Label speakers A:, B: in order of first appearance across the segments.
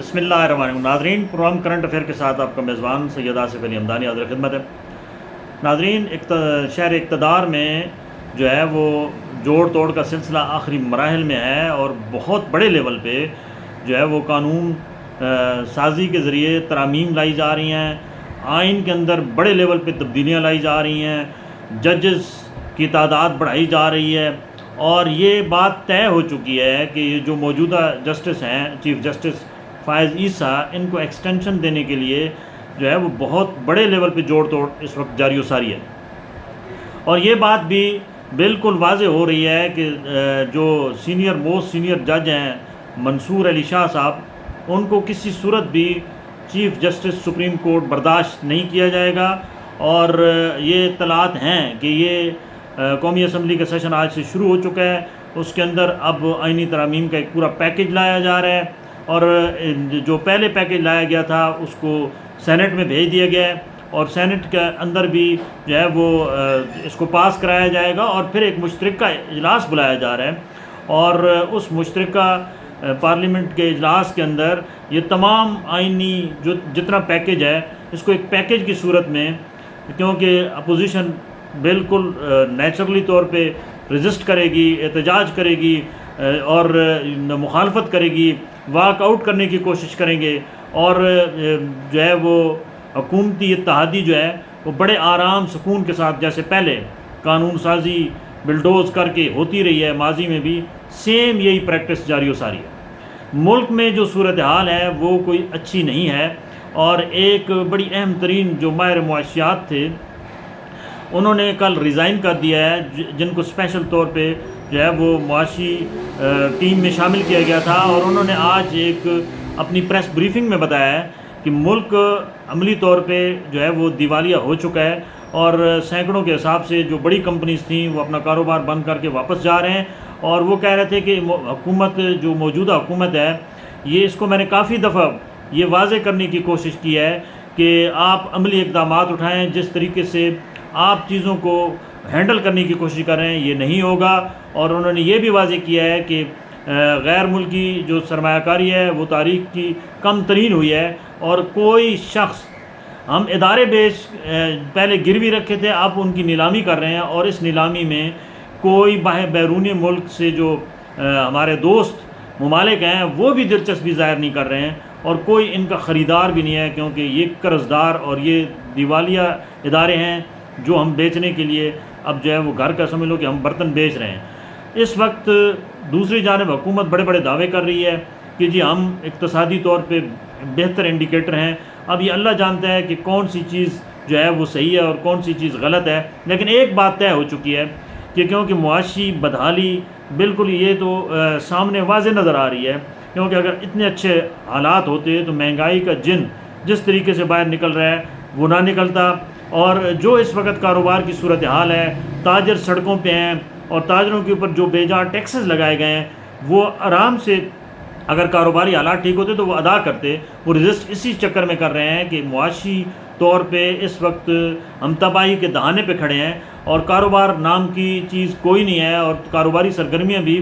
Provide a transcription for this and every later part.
A: بسم اللہ الرحمن الرحیم۔ ناظرین، پروگرام کرنٹ افیئر کے ساتھ آپ کا میزبان سید آصف علی حمدانی حاضر خدمت ہے۔ ناظرین، شہر اقتدار میں جو ہے وہ جوڑ توڑ کا سلسلہ آخری مراحل میں ہے اور بہت بڑے لیول پہ جو ہے وہ قانون سازی کے ذریعے ترامیم لائی جا رہی ہیں، آئین کے اندر بڑے لیول پہ تبدیلیاں لائی جا رہی ہیں، ججز کی تعداد بڑھائی جا رہی ہے، اور یہ بات طے ہو چکی ہے کہ یہ جو موجودہ جسٹس ہیں، چیف جسٹس فائز عیسیٰ، ان کو ایکسٹینشن دینے کے لیے جو ہے وہ بہت بڑے لیول پہ جوڑ توڑ اس وقت جاری و ساری ہے۔ اور یہ بات بھی بالکل واضح ہو رہی ہے کہ جو موسٹ سینئر جج ہیں منصور علی شاہ صاحب، ان کو کسی صورت بھی چیف جسٹس سپریم کورٹ برداشت نہیں کیا جائے گا، اور یہ اطلاعات ہیں کہ یہ قومی اسمبلی کا سیشن آج سے شروع ہو چکا ہے، اس کے اندر اب آئینی ترامیم کا ایک پورا پیکج لایا جا رہا ہے، اور جو پہلے پیکج لایا گیا تھا اس کو سینٹ میں بھیج دیا گیا ہے، اور سینٹ کے اندر بھی جو ہے وہ اس کو پاس کرایا جائے گا، اور پھر ایک مشترکہ اجلاس بلایا جا رہا ہے، اور اس مشترکہ پارلیمنٹ کے اجلاس کے اندر یہ تمام آئینی جتنا پیکج ہے اس کو ایک پیکج کی صورت میں، کیونکہ اپوزیشن بالکل نیچرلی طور پہ رزسٹ کرے گی، احتجاج کرے گی اور مخالفت کرے گی، واک آؤٹ کرنے کی کوشش کریں گے، اور جو ہے وہ حکومتی اتحادی جو ہے وہ بڑے آرام سکون کے ساتھ، جیسے پہلے قانون سازی بلڈوز کر کے ہوتی رہی ہے ماضی میں بھی، سیم یہی پریکٹس جاری و ساری ہے۔ ملک میں جو صورتحال ہے وہ کوئی اچھی نہیں ہے، اور ایک بڑی اہم ترین جو ماہر معاشیات تھے انہوں نے کل ریزائن کر دیا ہے، جن کو اسپیشل طور پہ جو ہے وہ معاشی ٹیم میں شامل کیا گیا تھا، اور انہوں نے آج ایک اپنی پریس بریفنگ میں بتایا ہے کہ ملک عملی طور پہ جو ہے وہ دیوالیہ ہو چکا ہے، اور سینکڑوں کے حساب سے جو بڑی کمپنیز تھیں وہ اپنا کاروبار بند کر کے واپس جا رہے ہیں، اور وہ کہہ رہے تھے کہ حکومت جو موجودہ حکومت ہے، یہ اس کو میں نے کافی دفعہ یہ واضح کرنے کی کوشش کی ہے کہ آپ عملی اقدامات اٹھائیں، جس طریقے سے آپ چیزوں کو ہینڈل کرنے کی کوشش کر رہے ہیں یہ نہیں ہوگا، اور انہوں نے یہ بھی واضح کیا ہے کہ غیر ملکی جو سرمایہ کاری ہے وہ تاریخ کی کم ترین ہوئی ہے، اور کوئی شخص، ہم ادارے پہلے گروی رکھے تھے، اب ان کی نیلامی کر رہے ہیں، اور اس نیلامی میں کوئی بیرونی ملک سے جو ہمارے دوست ممالک ہیں وہ بھی دلچسپی ظاہر نہیں کر رہے ہیں، اور کوئی ان کا خریدار بھی نہیں ہے، کیونکہ یہ قرض دار اور یہ دیوالیہ ادارے ہیں جو ہم بیچنے کے لیے اب جو ہے وہ گھر کا سمجھ لو کہ ہم برتن بیچ رہے ہیں۔ اس وقت دوسری جانب حکومت بڑے بڑے دعوے کر رہی ہے کہ جی ہم اقتصادی طور پہ بہتر انڈیکیٹر ہیں، اب یہ اللہ جانتا ہے کہ کون سی چیز جو ہے وہ صحیح ہے اور کون سی چیز غلط ہے، لیکن ایک بات طے ہو چکی ہے کہ کیونکہ معاشی بدحالی بالکل یہ تو سامنے واضح نظر آ رہی ہے، کیونکہ اگر اتنے اچھے حالات ہوتے تو مہنگائی کا جن جس طریقے سے باہر نکل رہا ہے وہ نہ نکلتا، اور جو اس وقت کاروبار کی صورتحال ہے، تاجر سڑکوں پہ ہیں، اور تاجروں کے اوپر جو بے جا ٹیکسز لگائے گئے ہیں وہ آرام سے اگر کاروباری حالات ٹھیک ہوتے تو وہ ادا کرتے، وہ رزسٹ اسی چکر میں کر رہے ہیں کہ معاشی طور پہ اس وقت ہم تباہی کے دہانے پہ کھڑے ہیں، اور کاروبار نام کی چیز کوئی نہیں ہے، اور کاروباری سرگرمیاں بھی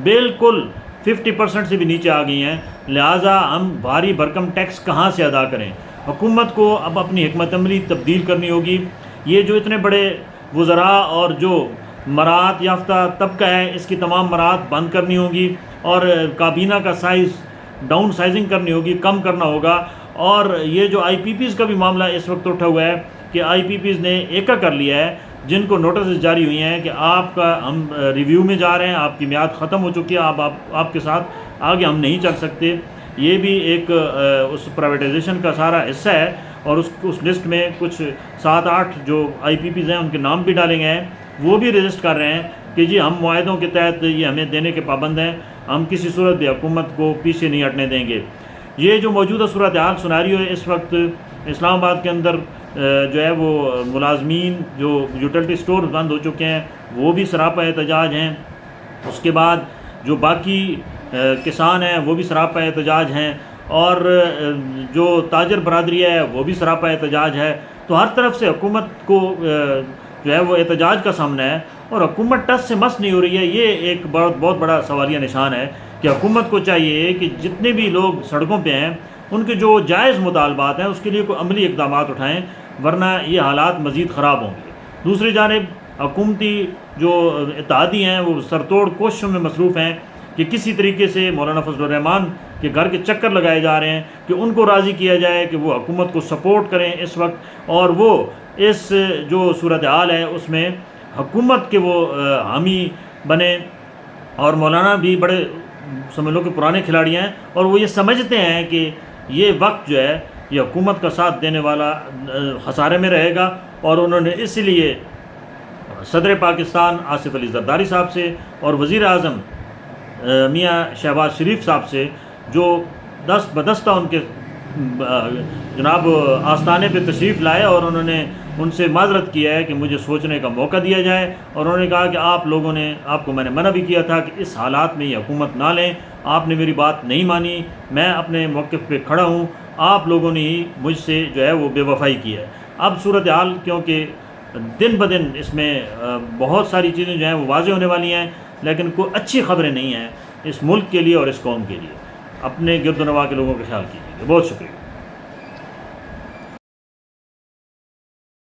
A: بالکل 50% سے بھی نیچے آ گئی ہیں، لہٰذا ہم بھاری بھرکم ٹیکس کہاں سے ادا کریں؟ حکومت کو اب اپنی حکمت عملی تبدیل کرنی ہوگی، یہ جو اتنے بڑے وزراء اور جو مراعات یافتہ طبقہ ہے اس کی تمام مراعات بند کرنی ہوگی، اور کابینہ کا سائز ڈاؤن سائزنگ کرنی ہوگی، کم کرنا ہوگا، اور یہ جو آئی پی پیز کا بھی معاملہ اس وقت اٹھا ہوا ہے کہ آئی پی پیز نے ایکا کر لیا ہے، جن کو نوٹسز جاری ہوئی ہیں کہ آپ کا ہم ریویو میں جا رہے ہیں، آپ کی میعاد ختم ہو چکی ہے، آپ کے ساتھ آگے ہم نہیں چل سکتے۔ یہ بھی ایک اس پرائیویٹائزیشن کا سارا حصہ ہے، اور اس لسٹ میں کچھ 7-8 جو آئی پی پیز ہیں ان کے نام بھی ڈالے گئے ہیں، وہ بھی رجسٹ کر رہے ہیں کہ جی ہم معاہدوں کے تحت یہ ہمیں دینے کے پابند ہیں، ہم کسی صورت بھی حکومت کو پیچھے نہیں ہٹنے دیں گے۔ یہ جو موجودہ صورتحال سناریو ہے، اس وقت اسلام آباد کے اندر جو ہے وہ ملازمین جو یوٹیلٹی سٹور بند ہو چکے ہیں وہ بھی سراپا احتجاج ہیں، اس کے بعد جو باقی کسان ہیں وہ بھی سراپا احتجاج ہیں، اور جو تاجر برادری ہے وہ بھی سراپا احتجاج ہے، تو ہر طرف سے حکومت کو جو ہے وہ احتجاج کا سامنا ہے، اور حکومت ٹس سے مس نہیں ہو رہی ہے۔ یہ ایک بہت بڑا سوالیہ نشان ہے کہ حکومت کو چاہیے کہ جتنے بھی لوگ سڑکوں پہ ہیں ان کے جو جائز مطالبات ہیں اس کے لیے کوئی عملی اقدامات اٹھائیں، ورنہ یہ حالات مزید خراب ہوں گے۔ دوسری جانب حکومتی جو اتحادی ہیں وہ سرتوڑ کوششوں میں مصروف ہیں کہ کسی طریقے سے مولانا فضل الرحمان کے گھر کے چکر لگائے جا رہے ہیں کہ ان کو راضی کیا جائے کہ وہ حکومت کو سپورٹ کریں اس وقت، اور وہ اس جو صورتحال ہے اس میں حکومت کے وہ حامی بنے۔ اور مولانا بھی بڑے سمجھ لو کہ پرانے کھلاڑی ہیں، اور وہ یہ سمجھتے ہیں کہ یہ وقت جو ہے یہ حکومت کا ساتھ دینے والا خسارے میں رہے گا، اور انہوں نے اس لیے صدر پاکستان آصف علی زرداری صاحب سے اور وزیر اعظم میاں شہباز شریف صاحب سے جو دست بدستہ ان کے جناب آستانے پہ تشریف لائے، اور انہوں نے ان سے معذرت کیا ہے کہ مجھے سوچنے کا موقع دیا جائے، اور انہوں نے کہا کہ آپ لوگوں نے، آپ کو میں نے منع بھی کیا تھا کہ اس حالات میں یہ حکومت نہ لیں، آپ نے میری بات نہیں مانی، میں اپنے موقف پہ کھڑا ہوں، آپ لوگوں نے ہی مجھ سے جو ہے وہ بے وفائی کی ہے۔ اب صورتحال کیونکہ دن بدن اس میں بہت ساری چیزیں جو ہیں وہ واضح ہونے والی ہیں، لیکن کوئی اچھی خبریں نہیں ہیں اس ملک کے لیے اور اس قوم کے لیے۔ اپنے گرد و نواح کے لوگوں کا خیال کیجیے۔ بہت شکریہ۔